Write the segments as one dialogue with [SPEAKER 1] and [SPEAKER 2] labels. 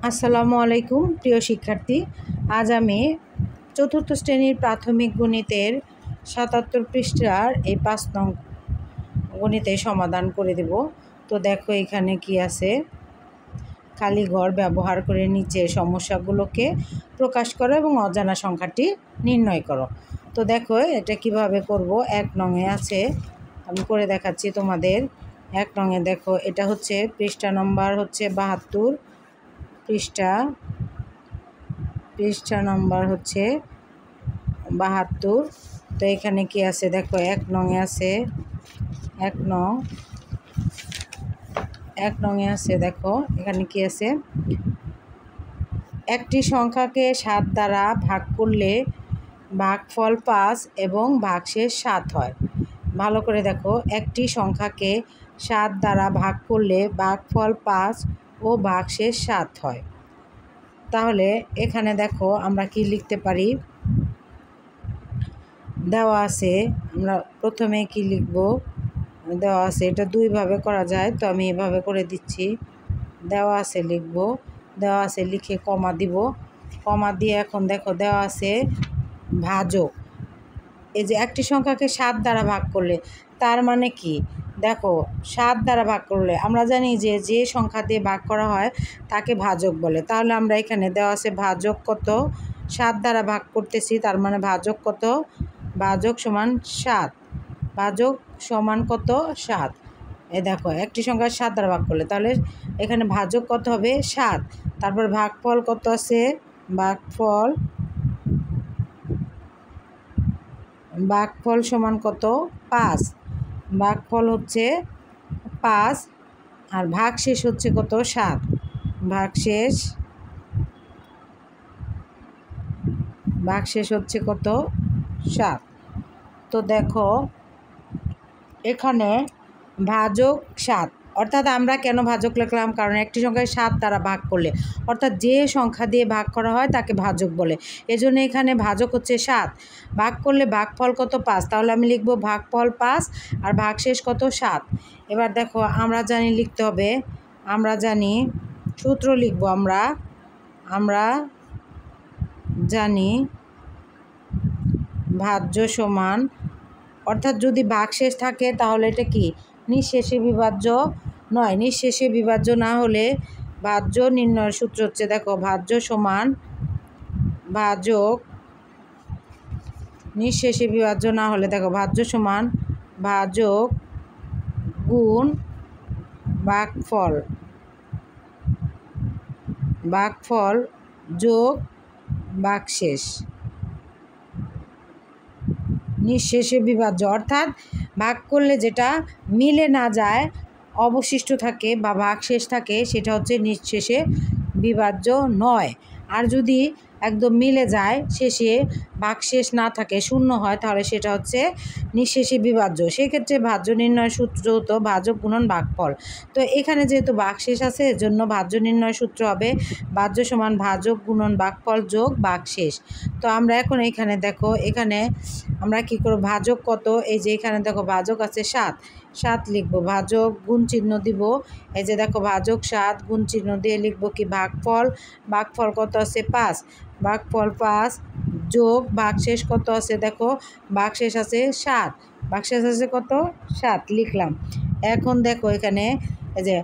[SPEAKER 1] আসসালামু আলাইকুম প্রিয় শিক্ষার্থী। আজ আমি চতুর্থ শ্রেণীর প্রাথমিক গণিতের ৭৭ পৃষ্ঠার এই ৫ নং গণিতের সমাধান করে দেব। তো দেখো এখানে কি আছে, খালি ঘর ব্যবহার করে নিচে সমস্যাগুলোকে প্রকাশ করো এবং অজানা সংখ্যাটি নির্ণয় করো। তো দেখো এটা কিভাবে করব। ১ নংয়ে আছে, আমি করে দেখাচ্ছি তোমাদের। ১ নংয়ে দেখো, এটা হচ্ছে পৃষ্ঠা নম্বর হচ্ছে ৭২, পৃষ্ঠা নম্বর হচ্ছে ৭২। তো এখানে কি আছে দেখো, ১ নংয়ে আছে, ১ নংয়ে আছে দেখো এখানে কি আছে, একটি সংখ্যাকে ৭ দ্বারা ভাগ করলে ভাগফল ৫ এবং ভাগশেষ ৭ হয়। ভালো করে দেখো, একটি সংখ্যাকে ৭ দ্বারা ভাগ করলে ভাগফল ৫ ও ভাগশেষ ৭ হয়। তাহলে এখানে দেখো আমরা কি লিখতে পারি, দেওয়া আছে, আমরা প্রথমে কি লিখব, দেওয়া আছে, এটা দুইভাবে করা যায়, তো আমি এভাবে করে দিচ্ছি। দেওয়া আছে লিখব, দেওয়া আছে লিখে কমা দিব, কমা দিয়ে এখন দেখো দেওয়া আছে ভাজক। এই যে একটি সংখ্যাকে ৭ দ্বারা ভাগ করলে, তার মানে কি দেখো, ৭ দ্বারা ভাগ করলে আমরা জানি যে যে সংখ্যা দিয়ে ভাগ করা হয় তাকে ভাজক বলে। তাহলে আমরা এখানে দেওয়া আছে ভাজক কত, ৭ দ্বারা ভাগ করতেছি, তার মানে ভাজক কত, ভাজক সমান ৭, ভাজক সমান কত ৭। দেখো একটি সংখ্যা ৭ দ্বারা ভাগ করলে, তাহলে এখানে ভাজক কত হবে ৭। তারপর ভাগফল কত আছে, ভাগফল সমান কত ৫, ভাগফল হচ্ছে ৫, আর ভাগশেষ হচ্ছে কত ৭, ভাগশেষ হচ্ছে কত ৭। তো দেখো এখানে ভাজক ৭, অর্থাৎ আমরা কেন ভাজক লিখলাম, কারণ একটি সংখ্যায় ৭ দ্বারা ভাগ করলে, অর্থাৎ যে সংখ্যা দিয়ে ভাগ করা হয় তাকে ভাজক বলে। এজন্য এখানে ভাজক হচ্ছে ৭, ভাগ করলে ভাগফল কত ৫, তাহলে আমি লিখব ভাগফল ৫ আর ভাগশেষ কত ৭। এবার দেখো আমরা জানি লিখতে হবে, আমরা জানি সূত্র লিখব, আমরা জানি ভাজ্য সমান, অর্থাৎ যদি ভাগশেষ থাকে তাহলে এটা কি নিঃশেষে বিভাজ্য নয়, নিঃশেষে বিভাজ্য না হলে ভাজ্য নির্ণয়ের সূত্র হচ্ছে দেখো ভাজ্য সমান ভাজক, নিঃশেষে বিভাজ্য না হলে দেখো ভাজ্য সমান ভাজক গুণ ভাগফল যোগ ভাগশেষ, নিঃশেষে বিভাজ্য, অর্থাৎ ভাগ করলে যেটা মিলে না যায় অবশিষ্ট থাকে বা ভাগশেষ থাকে সেটা হচ্ছে নিঃশেষে বিভাজ্য নয়। আর যদি একদম মিলে যায়, শেষে ভাগশেষ না থাকে, শূন্য হয়, তাহলে সেটা হচ্ছে নিঃশেষে বিভাজ্য। সেক্ষেত্রে ভাজ্য নির্ণয়ের সূত্র হতো ভাজক গুণন ভাগফল। তো এখানে যেহেতু ভাগশেষ আছে, এর জন্য ভাজ্য নির্ণয়ের সূত্র হবে ভাজ্য সমান ভাজক গুণন ভাগফল যোগ ভাগশেষ। তো আমরা এখন এখানে দেখো, এখানে আমরা কি করব, ভাজক কত, এই যে এখানে দেখো ভাজক আছে ৭ লিখব, ভাজক গুণ চিহ্ন দিব, এই যে দেখো ভাজক ৭ গুণ চিহ্ন দিয়ে লিখব কি ভাগফল কত আছে ৫, ভাগফল ৫ যোগ ভাগশেষ কত আছে দেখো, ভাগশেষ আছে ৭, ভাগশেষ আছে কত ৭ লিখলাম। এখন দেখো এখানে এই যে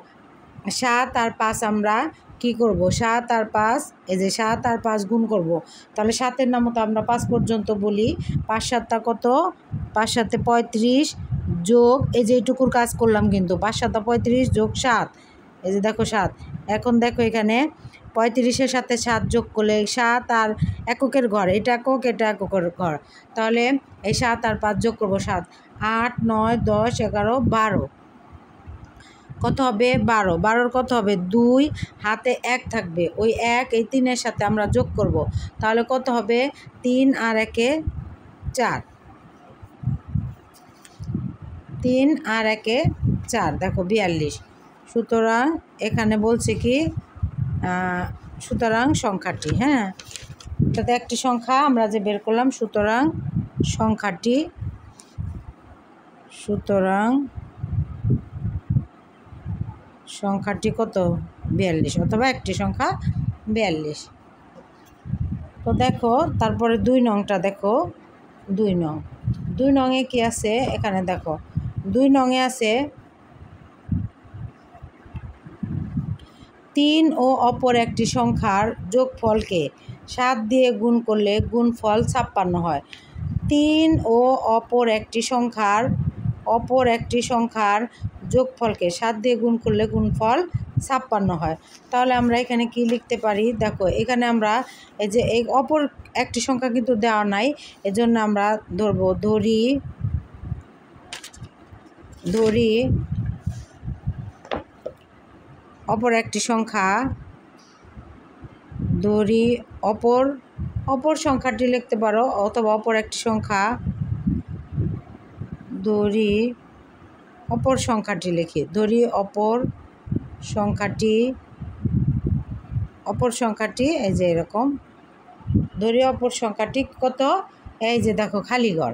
[SPEAKER 1] ৭ আর ৫ আমরা কি করব, ৭ আর ৫, এই যে ৭ আর ৫ গুণ করব, তাহলে ৭-এর নাম তো আমরা ৫ পর্যন্ত বলি, ৫ ৭টা কত, ৫ ৭ ৩৫ যোগ, এই যে এইটুকুর কাজ করলাম কিন্তু, ৫ ৭ ৩৫ যোগ ৭, এই যে দেখো ৭। এখন দেখো এখানে ৩৫-এর সাথে ৭ যোগ করলে ৭ আর এককের ঘর, এটা একক, এটা এককের ঘর, তাহলে এই ৭ আর ৫ যোগ করবো ৭, ৮ ৯ ১০ ১১ ১২, কত হবে ১২, ১২-র কত হবে ২, হাতে ১ থাকবে, ওই ১ এই ৩-এর সাথে আমরা যোগ করব, তাহলে কত হবে ৩ আর ১-এ ৪, ৩ আর ১-এ ৪, দেখো ৪২। সুতরাং এখানে বলছে কি, সুতরাং সংখ্যাটি, হ্যাঁ তাতে একটি সংখ্যা আমরা যে বের করলাম, সুতরাং সংখ্যাটি কত ৪২, অথবা একটি সংখ্যা 42। তো দেখো তারপরে 2 নংটা দেখো, 2 নং। 2 নংয়ে কি আছে এখানে দেখো, 2 নংয়ে আছে 3 ও অপর একটি সংখ্যার যোগফলকে 7 দিয়ে গুণ করলে গুণফল 56 হয়। 3 ও অপর একটি সংখ্যার যোগফলকে 7 দিয়ে গুণ করলে গুণফল 56 হয়। তাহলে আমরা এখানে কি লিখতে পারি দেখো, এখানে আমরা এই যে এই অপর একটি সংখ্যা কিন্তু দেওয়া নাই, এজন্য আমরা ধরি অপর একটি সংখ্যা, অপর সংখ্যাটি লিখতে পারো, অথবা অপর একটি সংখ্যা, অপর সংখ্যাটি লিখি, অপর সংখ্যাটি এই যে এরকম অপর সংখ্যাটি কত, এই যে দেখো খালি ঘর।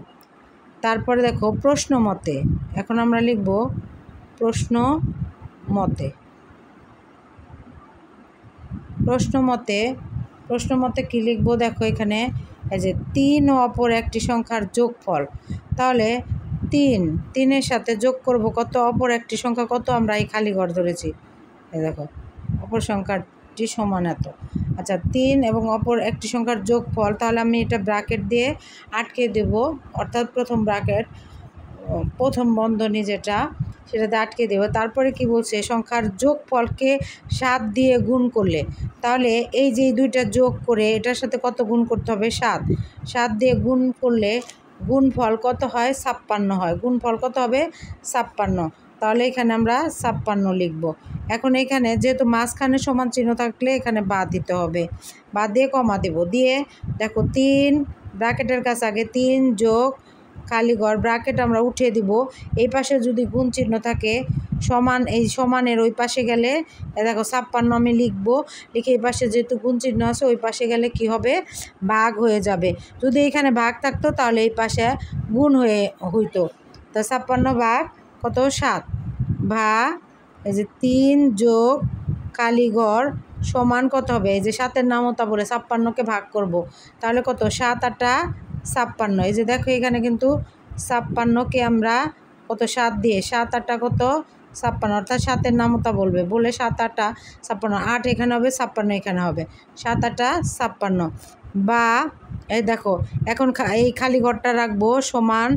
[SPEAKER 1] তারপরে দেখো প্রশ্ন মতে, এখন আমরা লিখব প্রশ্ন মতে কি লিখব দেখো, এখানে এই যে 3 ও অপর একটি সংখ্যার যোগফল, তাহলে 3-এর সাথে যোগ করব কত, অপর একটি সংখ্যা কত, আমরা এই খালি ঘর ধরেছি, এই দেখো অপর সংখ্যাটি সমান এত। আচ্ছা 3 এবং অপর একটি সংখ্যার যোগফল, তাহলে আমি এটা ব্র্যাকেট দিয়ে আটকে দেব, অর্থাৎ প্রথম বন্ধনী যেটা সেটাতে আটকে দেব। তারপরে কি বলছে, সংখ্যার যোগফলকে 7 দিয়ে গুণ করলে, তাহলে এই যে দুইটা যোগ করে এটার সাথে কত গুণ করতে হবে, 7 দিয়ে গুণ করলে গুণফল কত হয়, 56 হয়। গুণফল কত হবে, 56। তাহলে এখানে আমরা 56 লিখব। এখন এখানে যেহেতু মাঝখানে সমান চিহ্ন থাকলে এখানে বাদ দিতে হবে, বাদ দিয়ে কমা দেব, দিয়ে দেখো 3 ব্র্যাকেটের কাছে আগে 3 যোগ খালি ঘর, ব্র্যাকেট আমরা উঠিয়ে দিব। এই পাশে যদি গুণ চিহ্ন থাকে সমান, এই সমানের ওই পাশে গেলে দেখো 56 আমি লিখব, লিখে এই পাশে যেহেতু গুণ চিহ্ন আছে ওই পাশে গেলে কি হবে, ভাগ হয়ে যাবে। যদি এখানে ভাগ থাকতো তাহলে এই পাশে গুণ হইতো। তো 56 ভাগ কত, 7, ভাগ এই যে 3 যোগ কালীঘর সমান কত হবে, এই যে 7-এর নামতা বলে 56কে ভাগ করব, তাহলে কত, 7-8 56। এই যে দেখো এখানে কিন্তু 56কে আমরা কত 7 দিয়ে, 7-8 কত 56, অর্থাৎ 7-এর নামতা বলবে, বলে 7-8 56, 8 এখানে হবে, 56 এখানে হবে, 7-8 56। বা এই দেখো এখন এই খালি ঘরটা রাখবো সমান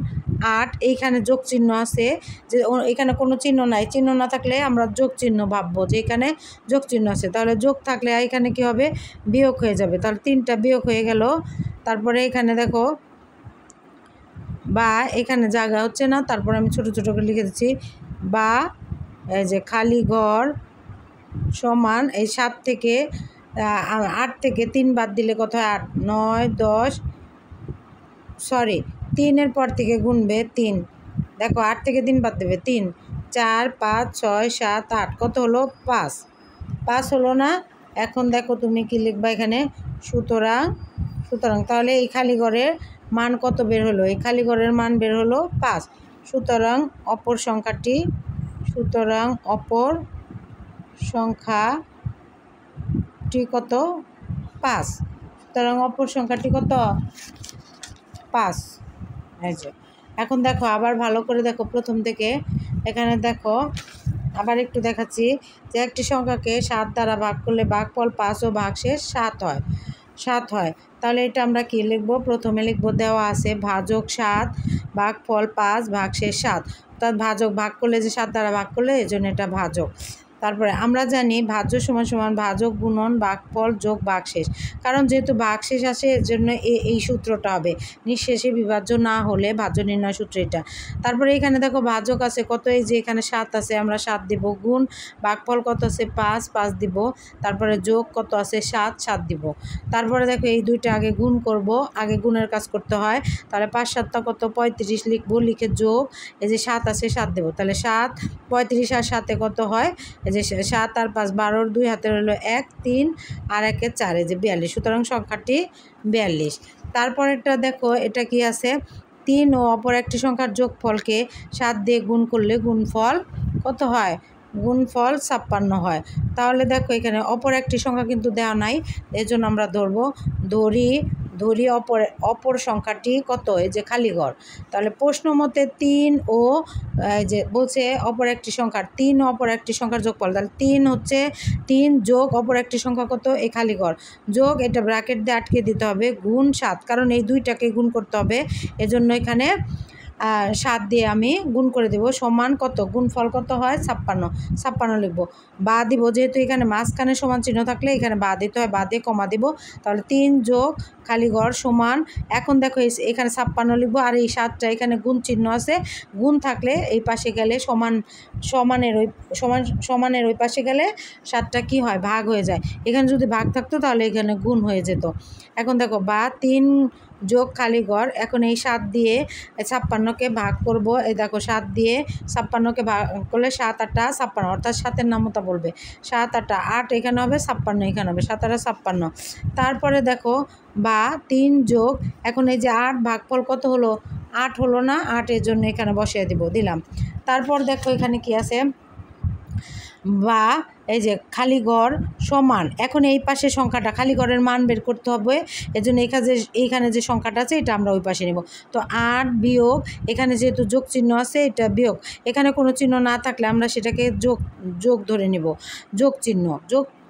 [SPEAKER 1] 8, এইখানে যোগ চিহ্ন আছে, যে এখানে কোনো চিহ্ন নাই, চিহ্ন না থাকলে আমরা যোগ চিহ্ন ভাববো যে এখানে যোগ চিহ্ন আছে, তাহলে যোগ থাকলে এখানে কি হবে, বিয়োগ হয়ে যাবে, তাহলে 3টা বিয়োগ হয়ে গেল। তারপরে এখানে দেখো বা এখানে জায়গা হচ্ছে না, তারপর আমি ছোট ছোট করে লিখে দিচ্ছি, বা এই যে খালি ঘর সমান এই 8 থেকে 3 বাদ দিলে কত হয়, 8, 9, 10, সরি 3-এর পর থেকে গুনবে 3, দেখো 8 থেকে 3 বাদ দেবে 3, 4, 5, 6, 7, 8 কত হলো, 5 হলো না। এখন দেখো তুমি কি লিখবা এখানে, সুতরাং তাহলে এই খালি ঘরের মান কত বের হলো, এই খালি ঘরের মান বের হলো 5। সুতরাং অপর সংখ্যাটি কত, 5। সুতরাং অপর সংখ্যাটি কত, 5। এই যে এখন দেখো আবার ভালো করে দেখো প্রথম থেকে, এখানে দেখো আবার একটু দেখাচ্ছি, যে একটি সংখ্যাকে 7 দ্বারা ভাগ করলে ভাগফল 5 ও ভাগশেষ 7 হয়। তাহলে এটা আমরা কি লিখব, প্রথমে লিখব দেওয়া আছে ভাজক 7, ভাগফল 5, ভাগশেষ 7, অর্থাৎ ভাগ করলে যে 7 দ্বারা ভাগ করলে এই জন্য এটা ভাজক। তারপরে আমরা জানি ভাজ্য সমান সমান ভাজক গুণন ভাগফল যোগ ভাগশেষ, কারণ যেহেতু ভাগশেষ আসে এর জন্য এই সূত্রটা হবে, নিঃশেষে বিভাজ্য না হলে ভাজ্য নির্ণয় সূত্র এটা। তারপরে এখানে দেখো ভাজক আছে কত, এই যে এখানে 7 আছে, আমরা 7 দিব, গুণ ভাগফল কত আছে 5 দিব, তারপরে যোগ কত আছে 7 দিব। তারপরে দেখো এই দুইটা আগে গুণ করব, আগে গুণের কাজ করতে হয়, তাহলে 5 7 কত 35 লিখবো, লিখে যোগ এই যে 7 আছে 7 দেবো, তাহলে 7, 35 আর 7 কত হয়, এই যে 7 আর 5 12, 2 হাতে রইল 1, 3 আর 1 4, এই যে 42। সুতরাং সংখ্যাটি 42। তারপরেরটা দেখো এটা কি আছে, 3 ও অপর একটি সংখ্যার যোগফলকে 7 দিয়ে গুণ করলে গুণফল কত হয়, গুণফল 56 হয়। তাহলে দেখো এখানে অপর একটি সংখ্যা কিন্তু দেওয়া নাই, এর জন্য আমরা ধরি অপর সংখ্যাটি কত, এই যে খালি ঘর। তাহলে প্রশ্ন মতে 3 ও এই যে বলছে অপর একটি সংখ্যার 3 ও অপর একটি সংখ্যার যোগফল, তাহলে 3 হচ্ছে 3 যোগ অপর একটি সংখ্যা কত, এই খালি ঘর যোগ, এটা ব্র্যাকেট দিয়ে আটকে দিতে হবে, গুণ 7, কারণ এই দুইটাকে গুণ করতে হবে, এজন্য এখানে 7 দিয়ে আমি গুণ করে দেব, সমান কত, গুণফল কত হয় 56 লিখব। বা দিব, যেহেতু এখানে মাঝখানে সমান চিহ্ন থাকলে এখানে বা দিতে হয়, বা দিয়ে কমা দিব। তাহলে 3 যোগ খালি ঘর সমান, এখন দেখো এখানে 56 লিখব, আর এই 7টা এখানে গুণ চিহ্ন আছে, গুণ থাকলে এই পাশে গেলে সমানের ওই পাশে গেলে 7টা কি হয়, ভাগ হয়ে যায়। এখানে যদি ভাগ থাকতো তাহলে এখানে গুণ হয়ে যেত। এখন দেখো বা 3 যোগ খালি ঘর, এখন এই 7 দিয়ে 56কে ভাগ করব, এই দেখো 7 দিয়ে 56কে ভাগ করলে 7 8 56, অর্থাৎ 7-এর নামতা বলবে, 7 8 8 এখানে হবে, 56 এখানে হবে, 7 8 56। তারপরে দেখো বা 3 যোগ, এখন এই যে 8 ভাগফল কত হলো, 8 হলো না, 8 এর জন্য এখানে বসিয়ে দিলাম। তারপর দেখো এখানে কি আছে, বা এই যে খালি ঘর সমান, এখন এই পাশে সংখ্যাটা খালি ঘরের মান বের করতে হবে, এজন্য এইখানে যে সংখ্যাটা আছে এটা আমরা ওই পাশে নেব। তো 8 বিয়োগ, এখানে যেহেতু যোগ চিহ্ন আছে এটা বিয়োগ, এখানে কোনো চিহ্ন না থাকলে আমরা সেটাকে যোগ ধরে নেব, যোগ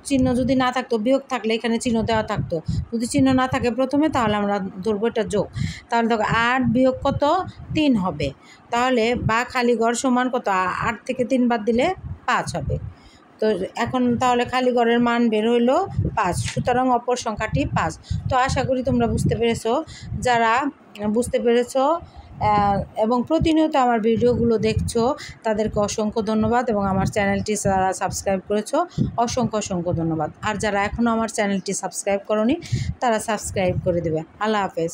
[SPEAKER 1] চিহ্ন যদি না থাকতো, বিয়োগ থাকলে এখানে চিহ্ন দেওয়া থাকতো, যদি চিহ্ন না থাকে প্রথমে তাহলে আমরা ধরবো এটা যোগ। তাহলে দেখো 8 বিয়োগ কত, 3 হবে। তাহলে বা খালি ঘর সমান কত, 8 থেকে 3 বাদ দিলে 5 হবে। তো এখন তাহলে খালি ঘরের মান বের হইল 5, সুতরাং অপর সংখ্যাটি 5। তো আশা করি তোমরা বুঝতে পেরেছো। যারা বুঝতে পেরেছো এবং প্রতিনিয়ত আমার ভিডিওগুলো দেখছো তাদেরকে অসংখ্য ধন্যবাদ, এবং আমার চ্যানেলটি যারা সাবস্ক্রাইব করেছো অসংখ্য ধন্যবাদ। আর যারা এখনও আমার চ্যানেলটি সাবস্ক্রাইব করোনি তারা সাবস্ক্রাইব করে দেবে। আল্লাহ হাফেজ।